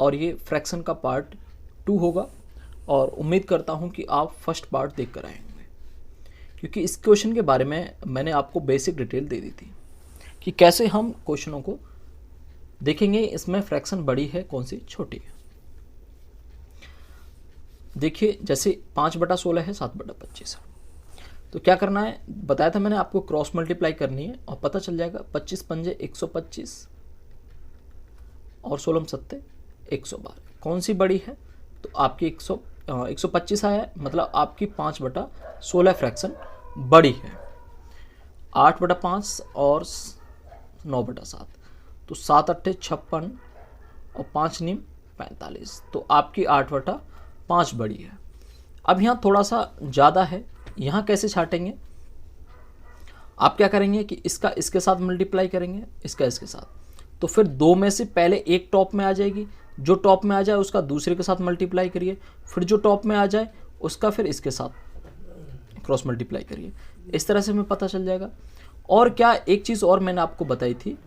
और ये फ्रैक्शन का पार्ट 2 होगा, और उम्मीद करता हूँ कि आप फर्स्ट पार्ट देख कर आए होंगे, क्योंकि इस क्वेश्चन के बारे में मैंने आपको बेसिक डिटेल दे दी थी कि कैसे हम क्वेश्चनों को देखेंगे, इसमें फ्रैक्शन बड़ी है कौन सी छोटी है। देखिए जैसे 5/16 है 7/25 है, तो क्या करना है बताया था मैंने आपको, क्रॉस मल्टीप्लाई करनी है और पता चल जाएगा। 25 पंजे 125 और 16 सत्ते 112, कौन सी बड़ी है, तो आपकी 125 आया है, मतलब आपकी 5/16 फ्रैक्शन बड़ी है। 8/5 और 9/7, तो 7 अट्ठे 56 और 5 नीम 45, तो आपकी 8/5 बड़ी है। अब यहाँ थोड़ा सा ज़्यादा है, यहाँ कैसे छाटेंगे, आप क्या करेंगे कि इसका इसके साथ मल्टीप्लाई करेंगे, इसका इसके साथ, तो फिर दो में से पहले एक टॉप में आ जाएगी, जो टॉप में आ जाए उसका दूसरे के साथ मल्टीप्लाई करिए, फिर जो टॉप में आ जाए उसका फिर इसके साथ क्रॉस मल्टीप्लाई करिए, इस तरह से हमें पता चल जाएगा। और क्या एक चीज़ और मैंने आपको बताई थी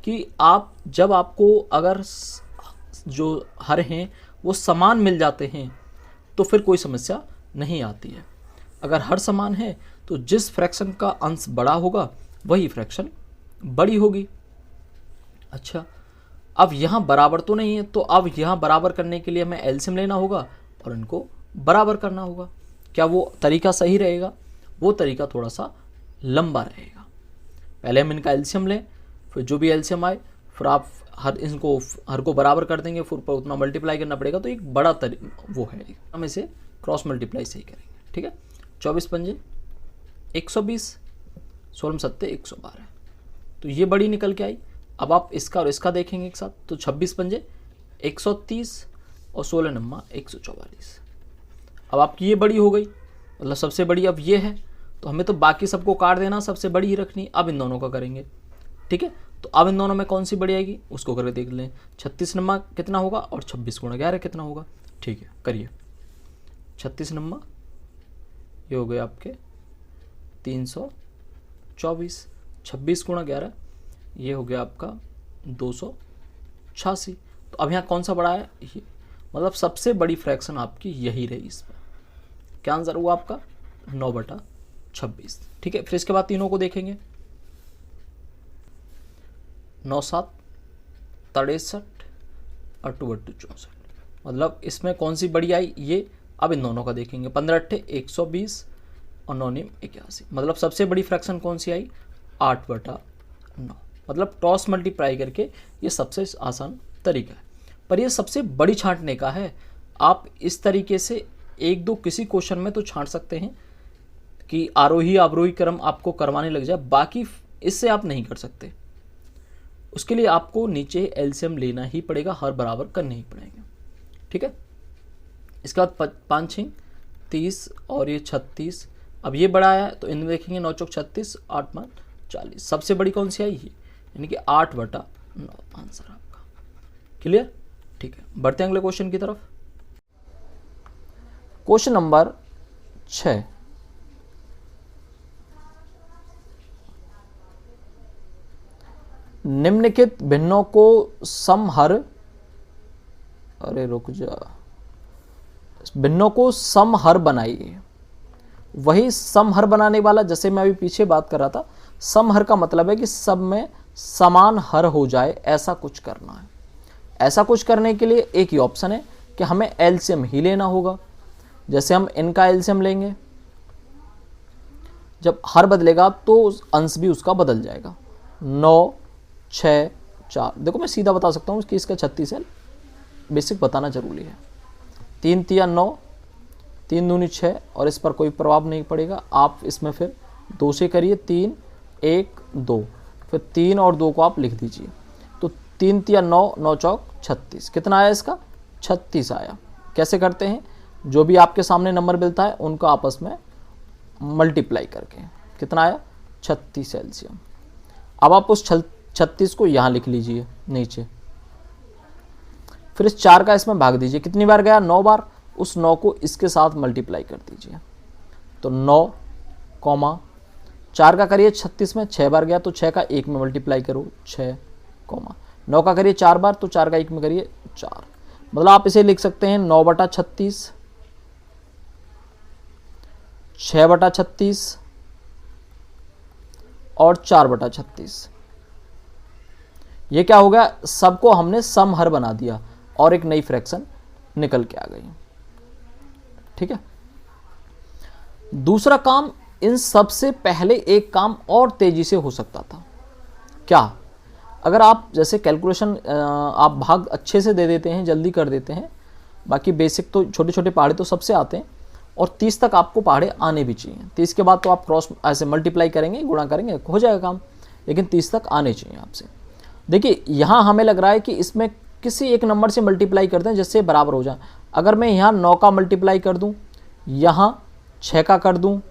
कि आप जब आपको अगर जो हर हैं वो समान मिल जाते हैं तो फिर कोई समस्या नहीं आती है। अगर हर समान है तो जिस फ्रैक्शन का अंश बड़ा होगा वही फ्रैक्शन बड़ी होगी। अच्छा, अब यहाँ बराबर तो नहीं है, तो अब यहाँ बराबर करने के लिए हमें एलसीएम लेना होगा और इनको बराबर करना होगा। क्या वो तरीका सही रहेगा? वो तरीका थोड़ा सा लंबा रहेगा। पहले हम इनका एलसीएम लें, फिर जो भी एलसीएम आए फिर आप हर को बराबर कर देंगे, फिर ऊपर उतना मल्टीप्लाई करना पड़ेगा, तो एक बड़ा वो है, हम इसे क्रॉस मल्टीप्लाई सही करेंगे। ठीक है, 24 पंजे 120, 16 सत्ते 112, तो ये बड़ी निकल के आई। अब आप इसका और इसका देखेंगे एक साथ, तो 26 पंजे 130 और 16 नम्मा 144। अब आपकी ये बड़ी हो गई, मतलब सबसे बड़ी अब ये है, तो हमें तो बाकी सबको काट देना, सबसे बड़ी ही रखनी। अब इन दोनों का करेंगे, ठीक है, तो अब इन दोनों में कौन सी बड़ी आएगी उसको करके देख लें। 36 नम्मा कितना होगा और 26 गुणा 11 कितना होगा। ठीक है, करिए। 36 नम्मा ये हो गए आपके 324, 26 गुणा 11 ये हो गया आपका 286। तो अब यहाँ कौन सा बड़ा है, ये मतलब सबसे बड़ी फ्रैक्शन आपकी यही रही इसमें। क्या आंसर हुआ आपका 9/26। ठीक है, फिर इसके बाद तीनों को देखेंगे। 9 7 63 और 2 8 64, मतलब इसमें कौन सी बड़ी आई ये। अब इन दोनों का देखेंगे। 15 अट्ठे 120 और 9 नीम 81, मतलब सबसे बड़ी फ्रैक्शन कौन सी आई 8/9। मतलब टॉस मल्टीप्लाई करके ये सबसे आसान तरीका है, पर ये सबसे बड़ी छांटने का है। आप इस तरीके से एक दो किसी क्वेश्चन में तो छांट सकते हैं कि आरोही अवरोही क्रम आपको करवाने लग जाए, बाकी इससे आप नहीं कर सकते। उसके लिए आपको नीचे एलसीएम लेना ही पड़ेगा, हर बराबर करने ही पड़ेंगे। ठीक है, इसके बाद 5 6 30 और ये 36। अब ये बड़ा आया तो इनमें देखेंगे 9 चौक 36, 8 5 40, सबसे बड़ी कौन सी आई है, यानी कि 8/9 आंसर आपका। क्लियर? ठीक है, बढ़ते हैं अगले क्वेश्चन की तरफ। क्वेश्चन नंबर 6, निम्नलिखित भिन्नों को समहर, अरे रुक जा, भिन्नों को समहर बनाइए। वही समहर बनाने वाला, जैसे मैं अभी पीछे बात कर रहा था, समहर का मतलब है कि सब में समान हर हो जाए, ऐसा कुछ करना है। ऐसा कुछ करने के लिए एक ही ऑप्शन है कि हमें एलसीएम ही लेना होगा। जैसे हम इनका एलसीएम लेंगे, जब हर बदलेगा तो अंश भी उसका बदल जाएगा। 9 6 4, देखो मैं सीधा बता सकता हूँ कि इसका 36 है, बेसिक बताना जरूरी है। 3 3 9, 3 दूनी 6, और इस पर कोई प्रभाव नहीं पड़ेगा। आप इसमें फिर 2 से करिए, 3 1 2, फिर 3 और 2 को आप लिख दीजिए, तो 3 3 9, 9 चौक 36, कितना आया इसका 36 आया। कैसे करते हैं, जो भी आपके सामने नंबर मिलता है उनको आपस में मल्टीप्लाई करके कितना आया 36 एलसीएम। अब आप उस 36 को यहाँ लिख लीजिए नीचे, फिर इस 4 का इसमें भाग दीजिए, कितनी बार गया 9 बार, उस 9 को इसके साथ मल्टीप्लाई कर दीजिए, तो 9 कॉमा 4 का करिए 36 में 6 बार गया, तो 6 का 1 में मल्टीप्लाई करो 6 कॉमा 9 का करिए 4 बार, तो 4 का 1 में करिए 4, मतलब आप इसे लिख सकते हैं 9/36, 6/36 और 4/36। ये क्या हो गया, सबको हमने सम हर बना दिया और एक नई फ्रैक्शन निकल के आ गई। ठीक है। दूसरा काम, इन सबसे पहले एक काम और तेजी से हो सकता था। क्या? अगर आप जैसे कैलकुलेशन आप भाग अच्छे से दे देते हैं, जल्दी कर देते हैं, बाकी बेसिक तो छोटे छोटे पहाड़े तो सबसे आते हैं, और 30 तक आपको पहाड़े आने भी चाहिए। 30 के बाद तो आप क्रॉस ऐसे मल्टीप्लाई करेंगे, गुणा करेंगे, हो जाएगा काम, लेकिन 30 तक आने चाहिए आपसे। देखिए यहाँ हमें लग रहा है कि इसमें किसी एक नंबर से मल्टीप्लाई करते हैं जिससे बराबर हो जाए। अगर मैं यहाँ 9 का मल्टीप्लाई कर दूँ, यहाँ 6 का कर दूँ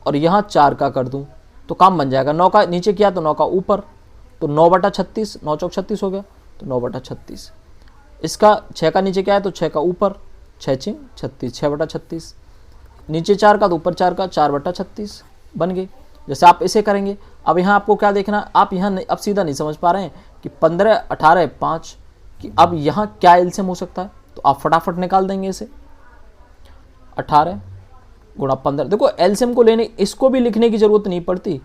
और यहाँ 4 का कर दूँ, तो काम बन जाएगा। 9 का नीचे किया तो 9 का ऊपर, तो 9/36, 9 चौक 36 हो गया, तो 9/36। इसका 6 का नीचे क्या है तो 6 का ऊपर, 6 चिंग 36, 6/36। नीचे 4 का तो ऊपर 4 का, 4/36 बन गए। जैसे आप इसे करेंगे, अब यहाँ आपको क्या देखना, आप यहाँ अब सीधा नहीं समझ पा रहे हैं कि 15, 18, 5 कि अब यहाँ क्या एलसीएम हो सकता है, तो आप फटाफट निकाल देंगे इसे। 18 गुणा 15, देखो एलसीएम को लेने, इसको भी लिखने की जरूरत नहीं पड़ती।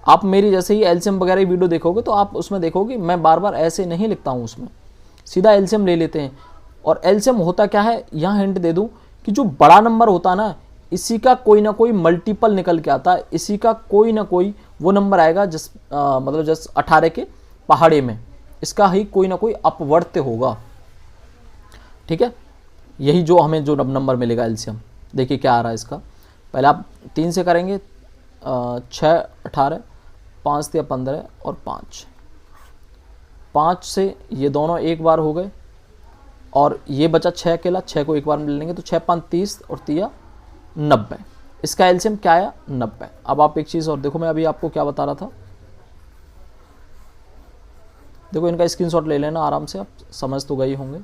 आप मेरी जैसे ही एलसीएम वगैरह वीडियो देखोगे तो आप उसमें देखोगे मैं बार बार ऐसे नहीं लिखता हूँ, उसमें सीधा एलसीएम ले लेते हैं। और एलसीएम होता क्या है, यहाँ हिंट दे दूँ कि जो बड़ा नंबर होता है ना, इसी का कोई ना कोई मल्टीपल निकल के आता है, इसी का कोई ना कोई वो नंबर आएगा जिस मतलब जैसे 18 के पहाड़े में इसका ही कोई ना कोई अपवर्त्य होगा। ठीक है, यही जो हमें जो नंबर मिलेगा एलसीएम, देखिए क्या आ रहा है इसका। पहले आप 3 से करेंगे, 6, 18, 5 या 15 और 5 से ये दोनों एक बार हो गए, और ये बचा 6 अकेला, 6 को एक बार में ले लेंगे तो 6 5 30 और 3 90। इसका एलसीएम क्या आया, 90। अब आप एक चीज़ और देखो, मैं अभी आपको क्या बता रहा था, देखो इनका स्क्रीनशॉट ले लेना आराम से, आप समझ तो गए होंगे,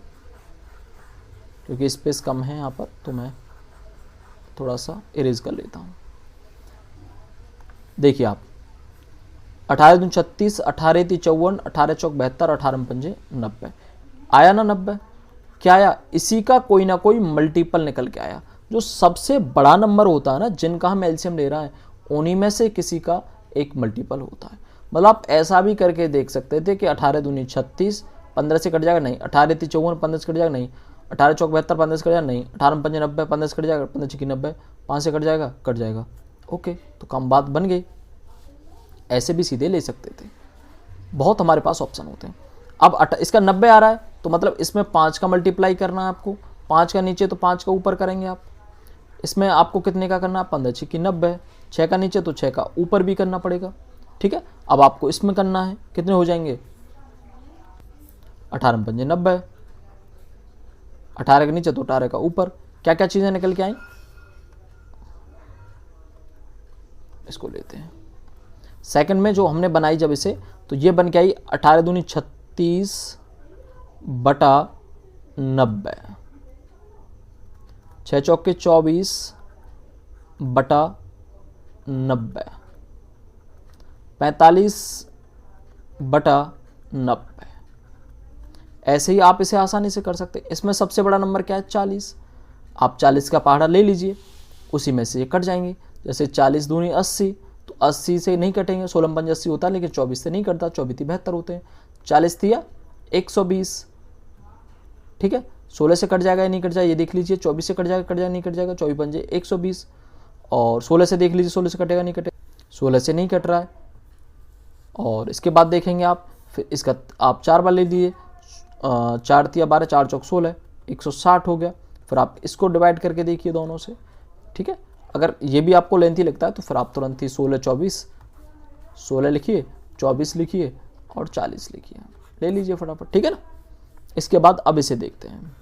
क्योंकि स्पेस कम है यहाँ पर, तो मैं थोड़ा सा इरेज कर लेता हूँ। देखिए आप 18 दूनी 36, 18 × 54, 18 चौक 72, 18 पंजे 90 आया ना 90। क्या आया, इसी का कोई ना कोई मल्टीपल निकल के आया। जो सबसे बड़ा नंबर होता है ना, जिनका हम एलसीएम ले रहा है, उन्हीं में से किसी का एक मल्टीपल होता है। मतलब आप ऐसा भी करके देख सकते थे कि 18 दूनी 36, 15 से कट जाएगा नहीं, 18 × 54, 15 से कट जाएगा नहीं, 18 चौक 72, 15 से कट जाएगा नहीं, 18 पंजे 90, 15 से कट जाएगा, 15 छक्के 90, 5 से कट जाएगा। ओके, तो काम बात बन गई। ऐसे भी सीधे ले सकते थे, बहुत हमारे पास ऑप्शन होते हैं। अब इसका 90 आ रहा है, तो मतलब इसमें 5 का मल्टीप्लाई करना है आपको, 5 का नीचे तो 5 का ऊपर करेंगे आप। इसमें आपको कितने का करना है, 15 छक्के 90, 6 का नीचे तो 6 का ऊपर भी करना पड़ेगा। ठीक है, अब आपको इसमें करना है, कितने हो जाएंगे, 18 पंजे 90, 18 के नीचे तो 18 का ऊपर। क्या क्या चीजें निकल के आई, इसको लेते हैं सेकंड में जो हमने बनाई जब इसे, तो ये बन के आई 18 दूनी 36/90, 6 चौक के 24/90, 45/90। ऐसे ही आप इसे आसानी से कर सकते हैं। इसमें सबसे बड़ा नंबर क्या है, 40। आप 40 का पहाड़ा ले लीजिए, उसी में से ये कट जाएंगे। जैसे 40 दूनी 80, तो 80 से नहीं कटेंगे, 16 पंजे 80 होता है, लेकिन 24 से नहीं कटता, 24 72 होते हैं। 40 दिया 120, ठीक है, 16 से कट जाएगा या नहीं कट जाएगा ये देख लीजिए, 24 से कट जाएगा नहीं कट जाएगा, 24 पंजे 120, और 16 से देख लीजिए 16 से कटेगा नहीं कटेगा, 16 से नहीं कट रहा है। और इसके बाद देखेंगे आप, फिर इसका आप 4 बार ले लिए, 4 तिया 12, 4 चौक 16, 160 हो गया। फिर आप इसको डिवाइड करके देखिए दोनों से, ठीक है। अगर ये भी आपको लेंथी लगता है तो फिर आप तुरंत ही 16 24, 16 लिखिए, 24 लिखिए और 40 लिखिए, ले लीजिए फटाफट, ठीक है ना। इसके बाद अब इसे देखते हैं।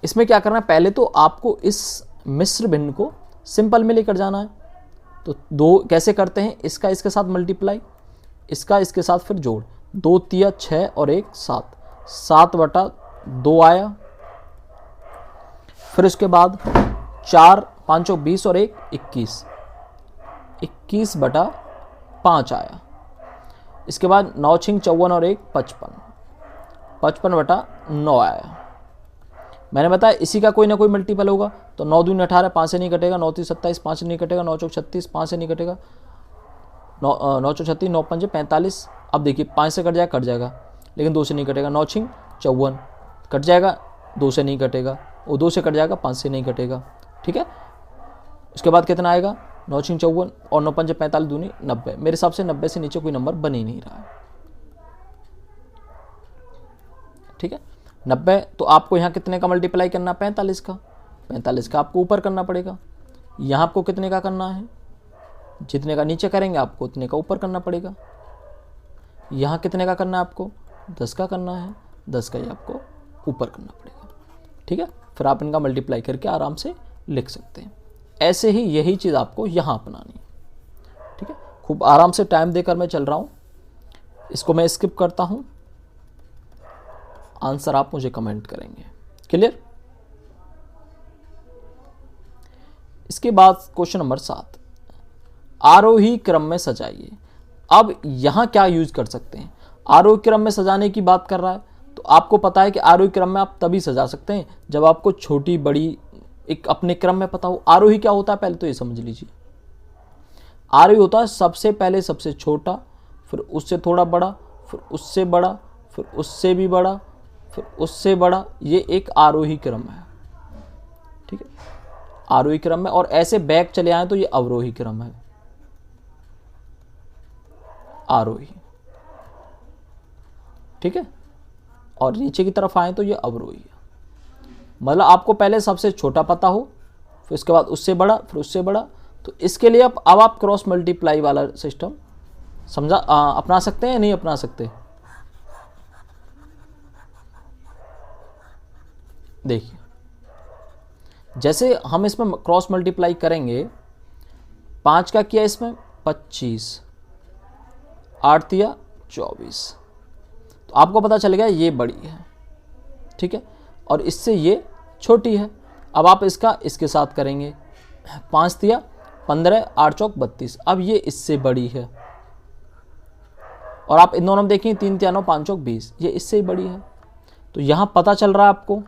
इसमें क्या करना है, पहले तो आपको इस मिश्र भिन्न को सिंपल में लेकर जाना है। तो दो कैसे करते हैं, इसका इसके साथ मल्टीप्लाई, इसका इसके साथ फिर जोड़, 2 तिया 6 और 1 7, 7/2 आया। फिर उसके बाद 4 5 20 और 1 21, 21/5 आया। इसके बाद 9 6 54 और 1 55, 55/9 आया। मैंने बताया इसी का कोई ना कोई मल्टीपल होगा, तो 9 दूनी 18, 5 से नहीं कटेगा, 9 3 27, 5 से नहीं कटेगा, 9 चौक 36, 5 से नहीं कटेगा, 9 चौक 36, 9 5 45। अब देखिए 5 से कट जाएगा, लेकिन 2 से नहीं कटेगा, 9 6 54 कट जाएगा, 2 से नहीं कटेगा, वो 2 से कट जाएगा, 5 से नहीं कटेगा। ठीक है, उसके बाद कितना आएगा, 9 6 54 और 9 5 45 दूनी 90। मेरे हिसाब से 90 से नीचे कोई नंबर बन ही नहीं रहा है। ठीक है, 90, तो आपको यहाँ कितने का मल्टीप्लाई करना, 45 का। 45 का आपको ऊपर करना पड़ेगा। यहाँ आपको कितने का करना है, जितने का नीचे करेंगे आपको उतने का ऊपर करना पड़ेगा। यहाँ कितने का करना है आपको, 10 का करना है, 10 का ही आपको ऊपर करना पड़ेगा। ठीक है, फिर आप इनका मल्टीप्लाई करके आराम से लिख सकते हैं। ऐसे ही यही चीज़ आपको यहाँ अपनानी है। ठीक है, खूब आराम से टाइम देकर मैं चल रहा हूँ, इसको मैं स्किप करता हूँ, आंसर आप मुझे कमेंट करेंगे। क्लियर। इसके बाद क्वेश्चन नंबर 7, आरोही क्रम में सजाइए। अब यहां क्या यूज कर सकते हैं, आरोही क्रम में सजाने की बात कर रहा है, तो आपको पता है कि आरोही क्रम में आप तभी सजा सकते हैं जब आपको छोटी बड़ी एक अपने क्रम में पता हो। आरोही क्या होता है पहले तो ये समझ लीजिए। आरोही होता है सबसे पहले सबसे छोटा, फिर उससे थोड़ा बड़ा, फिर उससे बड़ा, फिर उससे भी बड़ा, फिर उससे बड़ा। ये एक आरोही क्रम है। ठीक है, आरोही क्रम में, और ऐसे बैक चले आए तो ये अवरोही क्रम है। आरोही, ठीक है, और नीचे की तरफ आए तो ये अवरोही है। मतलब आपको पहले सबसे छोटा पता हो, फिर उसके बाद उससे बड़ा, फिर उससे बड़ा। तो इसके लिए अब आप क्रॉस मल्टीप्लाई वाला सिस्टम समझा अपना सकते हैं या नहीं अपना सकते। देखिए, जैसे हम इसमें क्रॉस मल्टीप्लाई करेंगे, 5 का किया इसमें 25, 8 दिया 24, तो आपको पता चल गया ये बड़ी है। ठीक है, और इससे ये छोटी है। अब आप इसका इसके साथ करेंगे, 5 दिया 15, 8 चौक 32, अब ये इससे बड़ी है। और आप इन दोनों में देखें, 3 3 9 5 चौक 20, ये इससे ही बड़ी है। तो यहां पता चल रहा है आपको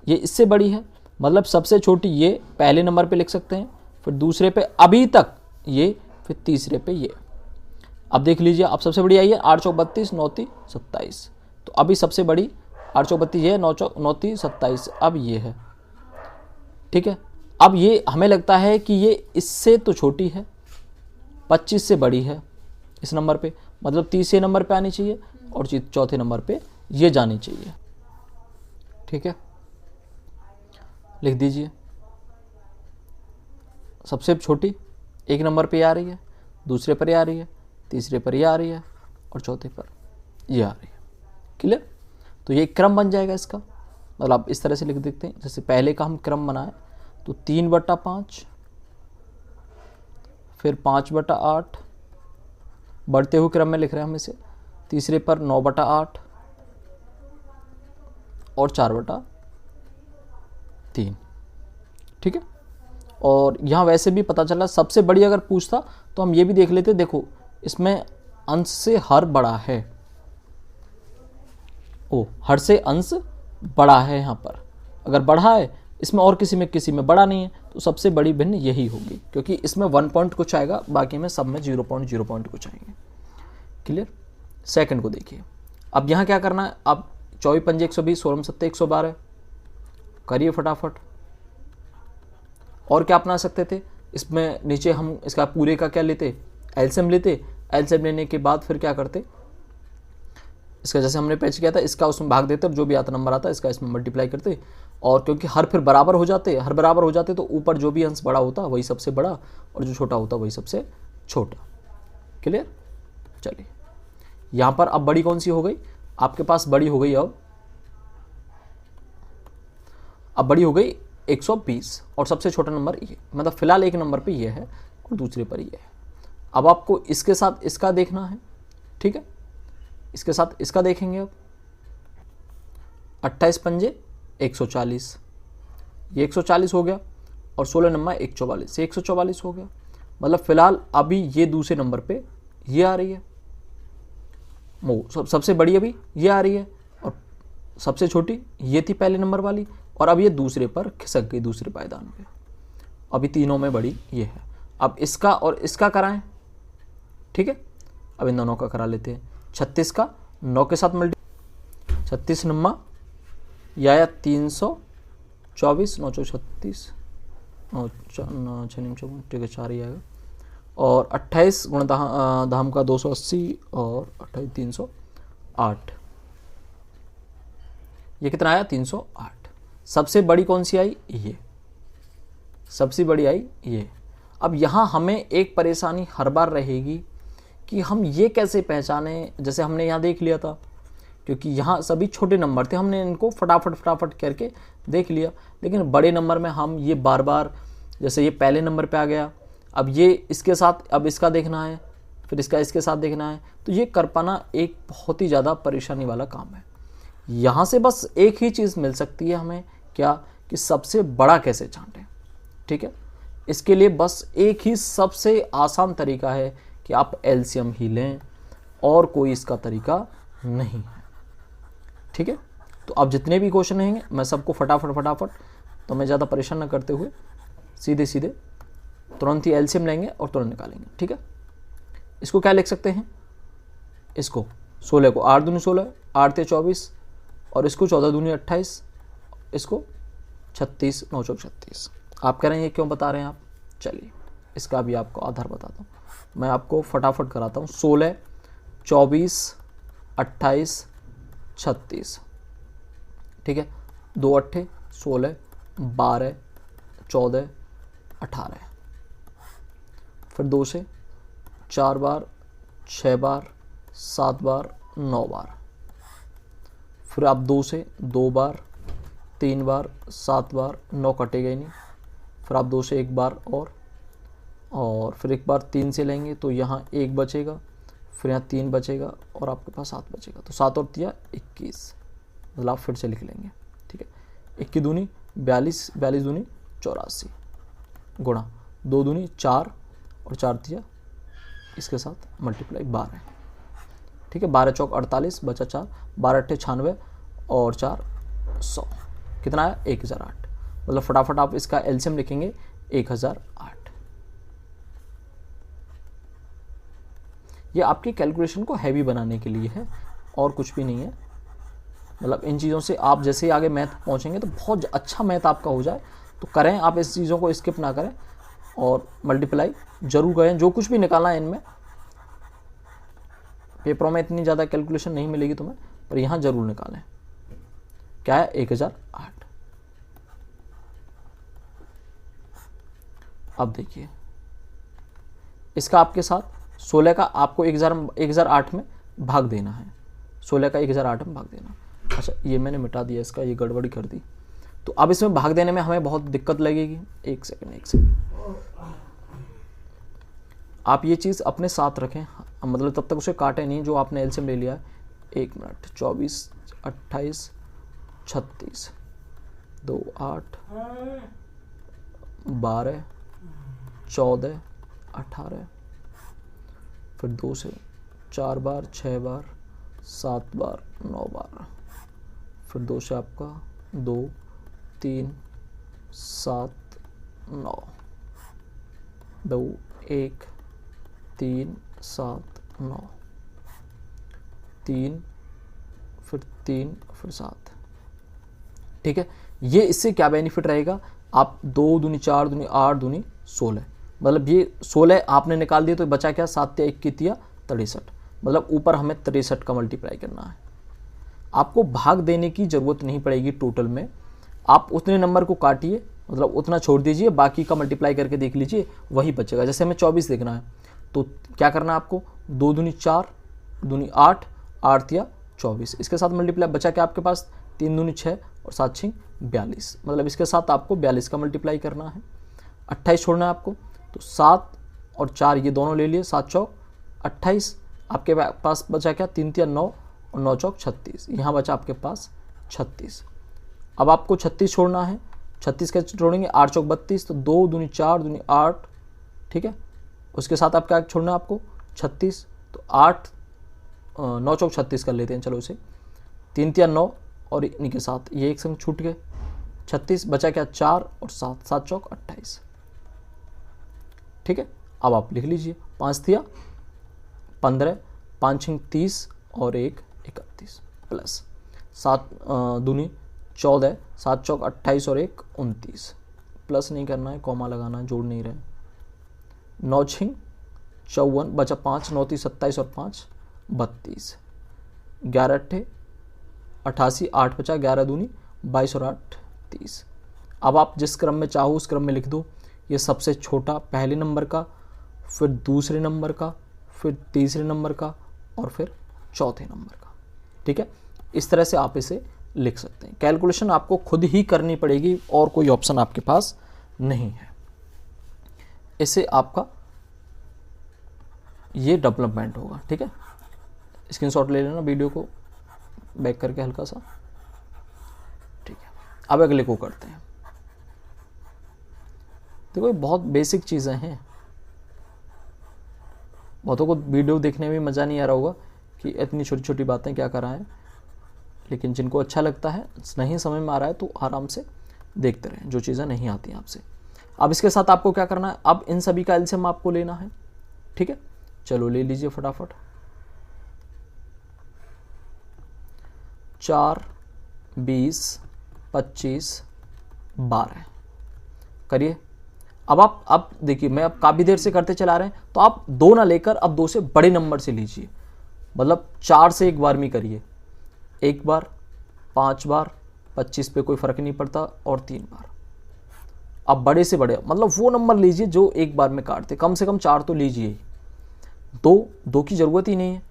ये इससे बड़ी है, मतलब सबसे छोटी ये पहले नंबर पे लिख सकते हैं, फिर दूसरे पे अभी तक ये, फिर तीसरे पे ये। अब देख लीजिए, अब सबसे बड़ी आई है 8 चौक 32, 9 3 27, तो अभी सबसे बड़ी 8 चौक 32 ये है, 9 3 27, अब ये है। ठीक है, अब ये हमें लगता है कि ये इससे तो छोटी है, 25 से बड़ी है इस नंबर पे, मतलब तीसरे नंबर पे आनी चाहिए और चौथे नंबर पे ये जानी चाहिए। ठीक है, लिख दीजिए, सबसे छोटी एक नंबर पे आ रही है, दूसरे पर ये आ रही है, तीसरे पर ये आ रही है और चौथे पर ये आ रही है। क्लियर। तो ये क्रम बन जाएगा इसका, मतलब आप इस तरह से लिख देते हैं। जैसे पहले का हम क्रम बनाए तो 3/5, फिर 5/8, बढ़ते हुए क्रम में लिख रहे हैं हम इसे। तीसरे पर 9/8 और 4/3। ठीक है, और यहाँ वैसे भी पता चला सबसे बड़ी अगर पूछता तो हम ये भी देख लेते। देखो इसमें अंश से हर बड़ा है, हर से अंश बड़ा है। यहाँ पर अगर बढ़ा है इसमें और किसी में बड़ा नहीं है, तो सबसे बड़ी भिन्न यही होगी, क्योंकि इसमें 1 पॉइंट कुछ आएगा, बाकी में सब में 0 पॉइंट कुछ आएंगे। क्लियर। सेकंड को देखिए, अब यहाँ क्या करना है, अब 24 पंजे 120, 16 7 112, करिए फटाफट। और क्या अपना सकते थे इसमें, नीचे हम इसका पूरे का क्या लेते, एलसीएम लेते। एलसीएम लेने के बाद फिर क्या करते, इसका जैसे हमने पैच किया था, इसका उसमें भाग देते, जो भी आता नंबर आता इसका इसमें मल्टीप्लाई करते। और क्योंकि हर फिर बराबर हो जाते, तो ऊपर जो भी अंश बड़ा होता वही सबसे बड़ा, और जो छोटा होता वही सबसे छोटा। क्लियर। चलिए, यहाँ पर अब बड़ी कौन सी हो गई आपके पास, बड़ी हो गई अब बड़ी हो गई 120, और सबसे छोटा नंबर ये, मतलब फिलहाल एक नंबर पे ये है और दूसरे पर ये है। अब आपको इसके साथ इसका देखना है। ठीक है, इसके साथ इसका देखेंगे। अब 28 पंजे 140, ये 140 हो गया, और 16 नंबर 144, ये 144 हो गया। मतलब फिलहाल अभी ये दूसरे नंबर पे ये आ रही है, सबसे बड़ी अभी ये आ रही है और सबसे छोटी ये थी पहले नंबर वाली, और अब ये दूसरे पर खिसक गई, दूसरे पायदान पे। अभी तीनों में बड़ी ये है। अब इसका और इसका कराएं, ठीक है। अब इन दोनों का करा लेते हैं। 36 का 9 के साथ मल्टी, 36 नम्मा या 324, 9 चौ 36, 9 6 निम 4, ठीक है 4 ही आएगा। और 28 गुण धाम का 280 और 28 308, ये कितना आया 308। सबसे बड़ी कौन सी आई, ये सबसे बड़ी आई ये। अब यहाँ हमें एक परेशानी हर बार रहेगी कि हम ये कैसे पहचाने, जैसे हमने यहाँ देख लिया था, क्योंकि यहाँ सभी छोटे नंबर थे, हमने इनको फटाफट करके देख लिया। लेकिन बड़े नंबर में हम ये बार बार, जैसे ये पहले नंबर पे आ गया, अब ये इसके साथ, अब इसका देखना है, फिर इसका इसके साथ देखना है, तो ये कर पाना एक बहुत ही ज़्यादा परेशानी वाला काम है। यहाँ से बस एक ही चीज़ मिल सकती है हमें, क्या, कि सबसे बड़ा कैसे छांटें, ठीक है। इसके लिए बस एक ही सबसे आसान तरीका है कि आप एलसीएम ही लें, और कोई इसका तरीका नहीं है, ठीक है। तो अब जितने भी क्वेश्चन रहेंगे मैं सबको फटाफट, तो मैं ज़्यादा परेशान ना करते हुए सीधे तुरंत ही एलसीएम लेंगे और तुरंत निकालेंगे, ठीक है। इसको क्या लिख सकते हैं, इसको 16 को 8 दूनी 16, 8 ते 24, और इसको 14 दूनी 28, इसको 36, 9 चौक 36। आप कह रहे हैं ये क्यों बता रहे हैं आप, चलिए इसका भी आपको आधार बताता हूँ। मैं आपको फटाफट कराता हूँ। 16, 24, 28, 36, ठीक है। 2 8 16, 12, 14, 18, फिर 2 से 4 बार, 6 बार, 7 बार, 9 बार, फिर आप 2 से 2 बार, 3 बार, 7 बार, 9 कटेगा ही नहीं, फिर आप 2 से 1 बार और फिर एक बार 3 से लेंगे तो यहाँ 1 बचेगा, फिर यहाँ 3 बचेगा और आपके पास 7 बचेगा। तो 7 और 3 21, मतलब आप फिर से लिख लेंगे, ठीक है। 1 की दूनी 42, 42 दूनी 84, गुणा 2 दूनी 4 और 4 3 इसके साथ मल्टीप्लाई 12, ठीक है। 12 चौक 48, बचा 4, 12 8 96 और 4 100, कितना है 1008। मतलब फटाफट आप इसका एलसीएम लिखेंगे 1008। ये आपकी कैलकुलेशन को हैवी बनाने के लिए है और कुछ भी नहीं है। मतलब इन चीज़ों से आप जैसे ही आगे मैथ पहुंचेंगे तो बहुत अच्छा मैथ आपका हो जाए, तो करें आप, इस चीज़ों को स्किप ना करें और मल्टीप्लाई जरूर करें। जो कुछ भी निकालना है इनमें, पेपरों में इतनी ज़्यादा कैलकुलेशन नहीं मिलेगी तुम्हें, पर यहाँ जरूर निकालें। क्या है 1008। अब देखिए इसका आपके साथ 16 का आपको 1008 में भाग देना है, 16 का 1008 में भाग देना। अच्छा ये मैंने मिटा दिया इसका, ये गड़बड़ी कर दी। तो अब इसमें भाग देने में हमें बहुत दिक्कत लगेगी। एक सेकंड आप ये चीज़ अपने साथ रखें, मतलब तब तक उसे काटे नहीं जो आपने एलसीएम ले लिया है। 1 मिनट, 24, 28, 36, 2 8, 12, 14, 18, फिर 2 से 4 बार, 6 बार, 7 बार, 9 बार, फिर 2 से आपका 2 3 7 9, 2 1 3 7 9, 3 फिर 3 फिर 7, ठीक है। ये इससे क्या बेनिफिट रहेगा, आप 2 दूनी 4 दूनी 8 दूनी 16, मतलब ये 16 आपने निकाल दिए तो बचा क्या 7 1 की 63, मतलब ऊपर हमें 63 का मल्टीप्लाई करना है। आपको भाग देने की ज़रूरत नहीं पड़ेगी टोटल में, आप उतने नंबर को काटिए, मतलब उतना छोड़ दीजिए, बाकी का मल्टीप्लाई करके देख लीजिए वही बचेगा। जैसे हमें 24 देखना है तो क्या करना है आपको, 2 दूनी 4 दूनी 8, 8 या 24, इसके साथ मल्टीप्लाई, बचा क्या आपके पास 3 दूनी 6 और 7 6 42, मतलब इसके साथ आपको 42 का मल्टीप्लाई करना है। 28 छोड़ना है आपको, तो 7 और 4 ये दोनों ले लिए, 7 चौक 28, आपके पास बचा क्या 3 3 9 और 9 चौक 36, यहाँ बचा आपके पास 36। अब आपको 36 छोड़ना है, 36 कैसे छोड़ेंगे, 8 चौक 32, तो 2 दूनी 4 दूनी 8, ठीक है। उसके साथ आप क्या छोड़ना है आपको 36, तो 8 9 चौक 36 कर लेते हैं, चलो इसे 3 तिया 9 और इन्हीं के साथ ये एक संग छूट गए 36, बचा क्या 4 और 7, 7 चौक 28। ठीक है, अब आप लिख लीजिए 5 तिया 15, 5 छिंग 30 और 1 31 प्लस 7 दूनी 14, 7 चौक 28 और 1 29, प्लस नहीं करना है, कॉमा लगाना है, जोड़ नहीं रहे। 9 छिंग 54, बचा 5, 9 30 27 और 5 32, 11 अट्ठे 88, 8 बचा 11 दूनी 22 और 8 30। अब आप जिस क्रम में चाहो उस क्रम में लिख दो। ये सबसे छोटा पहले नंबर का, फिर दूसरे नंबर का, फिर तीसरे नंबर का और फिर चौथे नंबर का। ठीक है, इस तरह से आप इसे लिख सकते हैं। कैलकुलेशन आपको खुद ही करनी पड़ेगी और कोई ऑप्शन आपके पास नहीं है। इससे आपका ये डेवलपमेंट होगा। ठीक है, स्क्रीनशॉट ले लेना वीडियो को बैक करके हल्का सा। ठीक है, अब अगले को करते हैं। देखो ये बहुत बेसिक चीज़ें हैं, बहुतों को वीडियो देखने में मज़ा नहीं आ रहा होगा कि इतनी छोटी छोटी बातें क्या कर रहा है, लेकिन जिनको अच्छा लगता है, नहीं समझ में आ रहा है तो आराम से देखते रहें जो चीज़ें नहीं आती हैं आपसे। अब इसके साथ आपको क्या करना है, अब इन सभी का एलसीएम आपको लेना है। ठीक है, चलो ले लीजिए फटाफट। 4, 20, 25, 12 करिए। अब देखिए मैं अब काफ़ी देर से करते चला रहे हैं, तो आप 2 ना लेकर अब 2 से बड़े नंबर से लीजिए। मतलब 4 से एक बार में करिए, 1 बार, 5 बार, 25 पे कोई फ़र्क नहीं पड़ता, और 3 बार। अब बड़े से बड़े मतलब वो नंबर लीजिए जो एक बार में काटते, कम से कम 4 तो लीजिए ही, 2 की ज़रूरत ही नहीं है।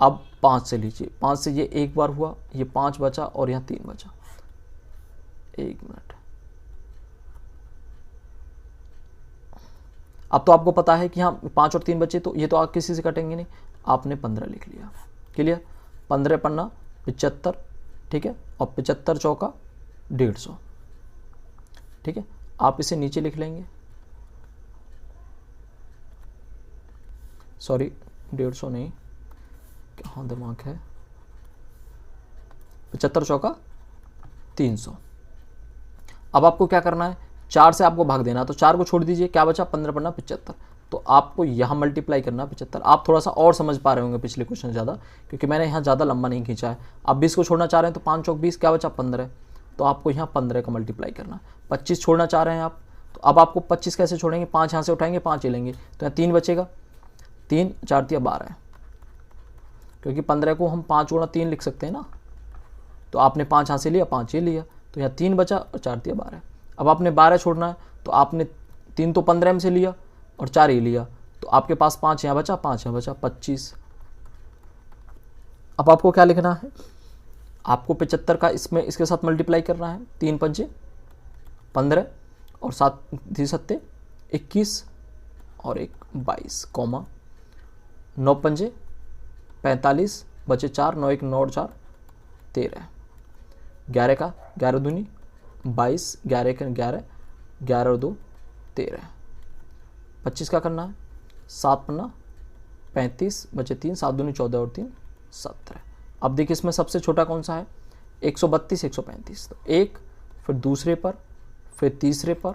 अब 5 से लीजिए, 5 से ये एक बार हुआ, ये 5 बचा और यहाँ 3 बचा। 1 मिनट, अब तो आपको पता है कि हाँ 5 और 3 बचे, तो ये तो आप किसी से कटेंगे नहीं, आपने 15 लिख लिया। क्लियर, 15 पन्ना 75। ठीक है, और 75 चौका 150। ठीक है, आप इसे नीचे लिख लेंगे, सॉरी 150 नहीं, कहाँ दिमाग है, 75 चौका 300। अब आपको क्या करना है, 4 से आपको भाग देना, तो 4 को छोड़ दीजिए, क्या बचा 15 पन्ना 75, तो आपको यहाँ मल्टीप्लाई करना 75। आप थोड़ा सा और समझ पा रहे होंगे पिछले क्वेश्चन ज़्यादा, क्योंकि मैंने यहाँ ज़्यादा लंबा नहीं खींचा है। आप 20 को छोड़ना चाह रहे हैं तो 5 चौक 20, क्या बचा 15, तो आपको यहाँ 15 का मल्टीप्लाई करना। 25 छोड़ना चाह रहे हैं आप, तो अब आपको 25 कैसे छोड़ेंगे, 5 यहाँ से उठाएंगे, 5 ही लेंगे, तो यहाँ 3 बचेगा, 3 4 तिया 12, क्योंकि 15 को हम 5 गुणा 3 लिख सकते हैं ना, तो आपने 5 यहाँ से लिया, 5 ये लिया, तो यहाँ 3 बचा और 4 तिया 12। अब आपने 12 छोड़ना है, तो आपने 3 तो 15 में से लिया और 4 ही लिया, तो आपके पास 5 यहाँ बचा, 5 यहाँ बचा, 25। अब आपको क्या लिखना है, आपको 75 का इसमें इसके साथ मल्टीप्लाई करना है। 3 पंजे 15 और 7 सत्ते 21 और 1 22, कॉमा 9 पंजे 45, बचे 4, 9 1 9 और 4 13, 11 का 11 दूनी 22, 11 का 11, 11 और 2 13, 25 का करना है, 7 पन्ना 35, बचे 3, 7 दूनी 14 और 3 17। अब देखिए इसमें सबसे छोटा कौन सा है, 132 135, तो एक, फिर दूसरे पर, फिर तीसरे पर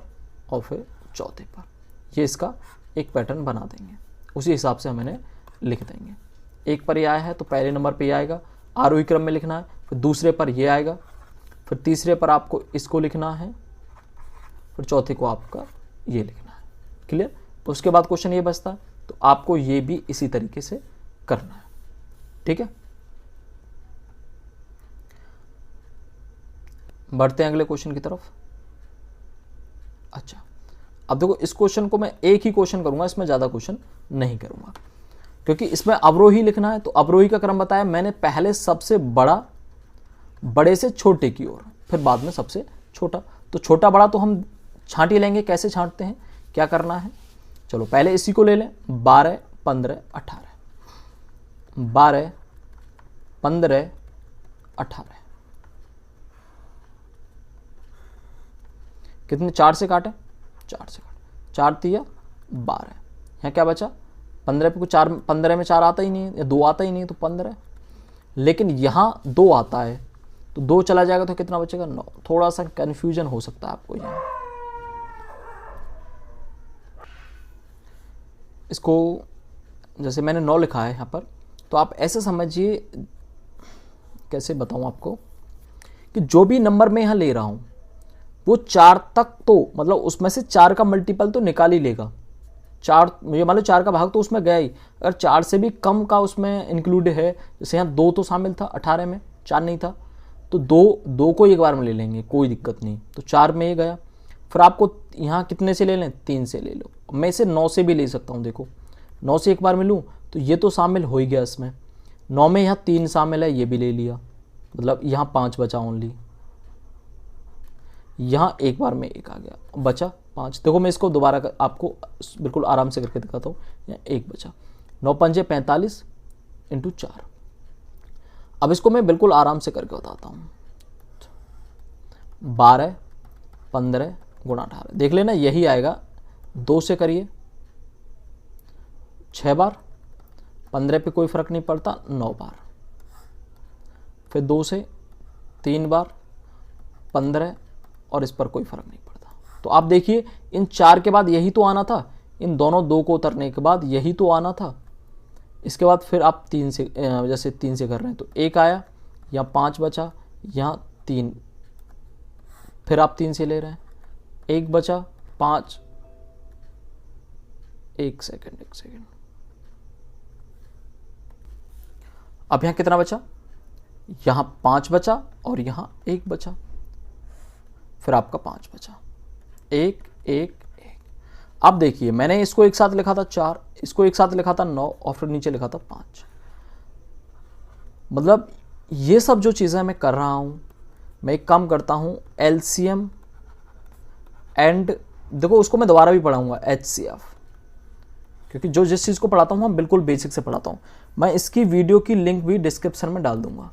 और फिर चौथे पर, ये इसका एक पैटर्न बना देंगे, उसी हिसाब से हम इन्हें लिख देंगे। एक पर ये आया है तो पहले नंबर पे ये आएगा, आरोही क्रम में लिखना है, फिर दूसरे पर ये आएगा, फिर तीसरे पर आपको इसको लिखना है, फिर चौथे को आपका ये लिखना है। क्लियर, तो उसके बाद क्वेश्चन ये बचता है, तो आपको ये भी इसी तरीके से करना है। ठीक है, बढ़ते हैं अगले क्वेश्चन की तरफ। अच्छा, अब देखो इस क्वेश्चन को मैं एक ही क्वेश्चन करूंगा, इसमें ज़्यादा क्वेश्चन नहीं करूंगा, क्योंकि इसमें अवरोही लिखना है। तो अवरोही का क्रम बताया मैंने, पहले सबसे बड़ा, बड़े से छोटे की ओर, फिर बाद में सबसे छोटा। तो छोटा बड़ा तो हम छांट ही लेंगे, कैसे छांटते हैं, क्या करना है, चलो पहले इसी को ले लें, 12 15 18, 12 15 18, कितने, 4 से काटे, 4 से काटे, 4 तिया 12, यहाँ क्या बचा 15 पे कुछ 4, 15 में 4 आता ही नहीं है या 2 आता ही नहीं है तो 15, लेकिन यहाँ 2 आता है तो 2 चला जाएगा तो कितना बचेगा 9। थोड़ा सा कन्फ्यूजन हो सकता है आपको यहाँ। इसको जैसे मैंने 9 लिखा है यहाँ पर, तो आप ऐसे समझिए, कैसे बताऊँ आपको, कि जो भी नंबर मैं यहाँ ले रहा हूँ वो 4 तक, तो मतलब उसमें से 4 का मल्टीपल तो निकाल ही लेगा। 4, मुझे मान लो 4 का भाग तो उसमें गया ही, अगर 4 से भी कम का उसमें इंक्लूड है, जैसे यहाँ 2 तो शामिल था 18 में, 4 नहीं था, तो 2 को एक बार में ले लेंगे, कोई दिक्कत नहीं। तो 4 में ये गया, फिर आपको यहाँ कितने से ले लें, 3 से ले लो। मैं इसे 9 से भी ले सकता हूँ, देखो 9 से एक बार में लूँ तो ये तो शामिल हो ही गया इसमें, 9 में यहाँ 3 शामिल है, ये भी ले लिया, मतलब यहाँ 5 बचा ओनली, यहाँ एक बार में 1 आ गया, बचा 5। देखो मैं इसको दोबारा आपको बिल्कुल आराम से करके दिखाता हूँ। यहाँ 1 बचा, 9 पंजे 45 इंटू 4। अब इसको मैं बिल्कुल आराम से करके बताता हूँ। 12 15 गुणा 18, देख लेना यही आएगा। 2 से करिए 6 बार, 15 पे कोई फर्क नहीं पड़ता, 9 बार, फिर 2 से 3 बार 15, और इस पर कोई फर्क नहीं पड़ता। तो आप देखिए इन 4 के बाद यही तो आना था, इन दोनों 2 को उतरने के बाद यही तो आना था। इसके बाद फिर आप 3 से, जैसे 3 से कर रहे हैं तो 1 आया, यहाँ 5 बचा, यहाँ 3, फिर आप 3 से ले रहे हैं, 1 बचा, 5, 1 सेकेंड, अब यहाँ कितना बचा, यहाँ 5 बचा और यहाँ 1 बचा, फिर आपका 5 बचा, 1 1 1। अब देखिए मैंने इसको एक साथ लिखा था 4, इसको एक साथ लिखा था 9, और फिर नीचे लिखा था 5। मतलब ये सब जो चीज़ें मैं कर रहा हूँ, मैं एक काम करता हूँ एलसीएम एंड, देखो उसको मैं दोबारा भी पढ़ाऊँगा एचसीएफ, क्योंकि जो जिस चीज़ को पढ़ाता हूँ मैं बिल्कुल बेसिक से पढ़ाता हूँ। मैं इसकी वीडियो की लिंक भी डिस्क्रिप्शन में डाल दूंगा,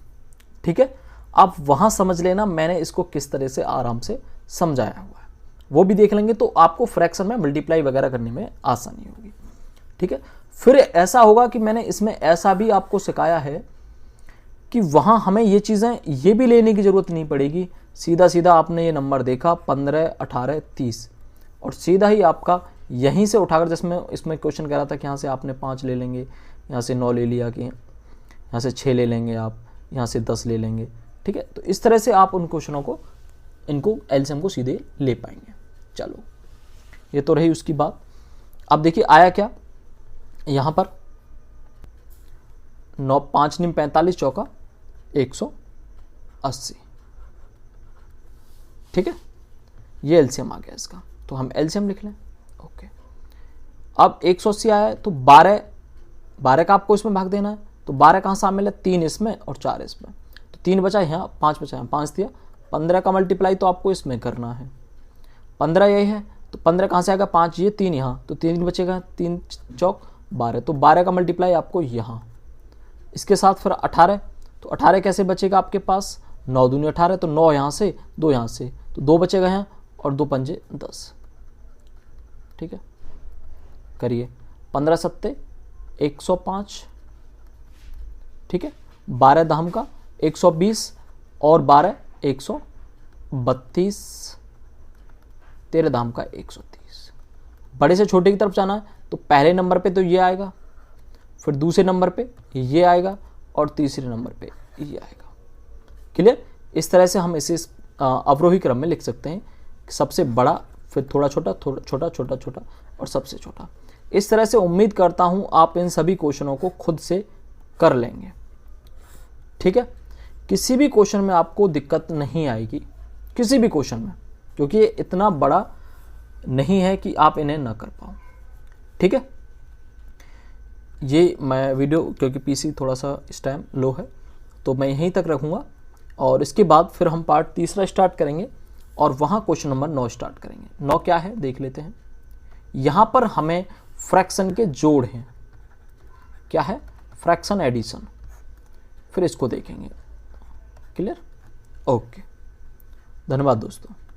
ठीक है, आप वहाँ समझ लेना मैंने इसको किस तरह से आराम से समझाया हुआ है, वो भी देख लेंगे तो आपको फ्रैक्शन में मल्टीप्लाई वगैरह करने में आसानी होगी, ठीक है। फिर ऐसा होगा कि मैंने इसमें ऐसा भी आपको सिखाया है कि वहाँ हमें ये चीज़ें ये भी लेने की ज़रूरत नहीं पड़ेगी, सीधा सीधा आपने ये नंबर देखा 15 18 30, और सीधा ही आपका यहीं से उठाकर, जिसमें इसमें क्वेश्चन कह रहा था कि यहाँ से आपने 5 ले लेंगे, यहाँ से 9 ले लिया, कि यहाँ से 6 ले लेंगे आप, यहाँ से 10 ले लेंगे, ठीक है। तो इस तरह से आप उन क्वेश्चनों को, इनको एलसीएम को सीधे ले पाएंगे। चलो ये तो रही उसकी बात। अब देखिए आया क्या यहाँ पर, 9 5 निम 45 चौका 180, ठीक है, ये एलसीएम आ गया इसका, तो हम एलसीएम लिख लें। ओके, अब 180 आया तो 12 का आपको इसमें भाग देना है, तो 12 कहाँ शामिल है, 3 इसमें और 4 इसमें, तो 3 बचा यहाँ, 5 बचा यहाँ, 5 दिया। 15 का मल्टीप्लाई तो आपको इसमें करना है, 15 यही है, तो 15 कहाँ से आएगा, 5 ये 3 यहाँ, तो 3 बचेगा, 3 चौक 12, तो 12 का मल्टीप्लाई आपको यहाँ, इसके साथ फिर 18, तो 18 कैसे बचेगा आपके पास, 9 दूनी 18, तो 9 यहाँ से 2 यहाँ से, तो 2 बचेगा यहाँ, और 2 पंजे 10, ठीक है। करिए 15 सत्ते 105, ठीक है, 12 दहम का 120, और 12 132, 13 दाम का 130। बड़े से छोटे की तरफ जाना है तो पहले नंबर पे तो ये आएगा, फिर दूसरे नंबर पे ये आएगा, और तीसरे नंबर पे ये आएगा। क्लियर, इस तरह से हम इसे अवरोही क्रम में लिख सकते हैं, सबसे बड़ा, फिर थोड़ा छोटा, थोड़ा छोटा, छोटा छोटा, और सबसे छोटा। इस तरह से उम्मीद करता हूं आप इन सभी क्वेश्चनों को खुद से कर लेंगे, ठीक है। किसी भी क्वेश्चन में आपको दिक्कत नहीं आएगी, किसी भी क्वेश्चन में, क्योंकि ये इतना बड़ा नहीं है कि आप इन्हें ना कर पाओ, ठीक है। ये मैं वीडियो, क्योंकि पीसी थोड़ा सा इस टाइम लो है, तो मैं यहीं तक रखूँगा, और इसके बाद फिर हम पार्ट तीसरा स्टार्ट करेंगे, और वहाँ क्वेश्चन नंबर 9 स्टार्ट करेंगे। 9 क्या है देख लेते हैं। यहाँ पर हमें फ्रैक्शन के जोड़ हैं, क्या है, फ्रैक्शन एडिशन, फिर इसको देखेंगे। क्लियर, ओके, धन्यवाद दोस्तों।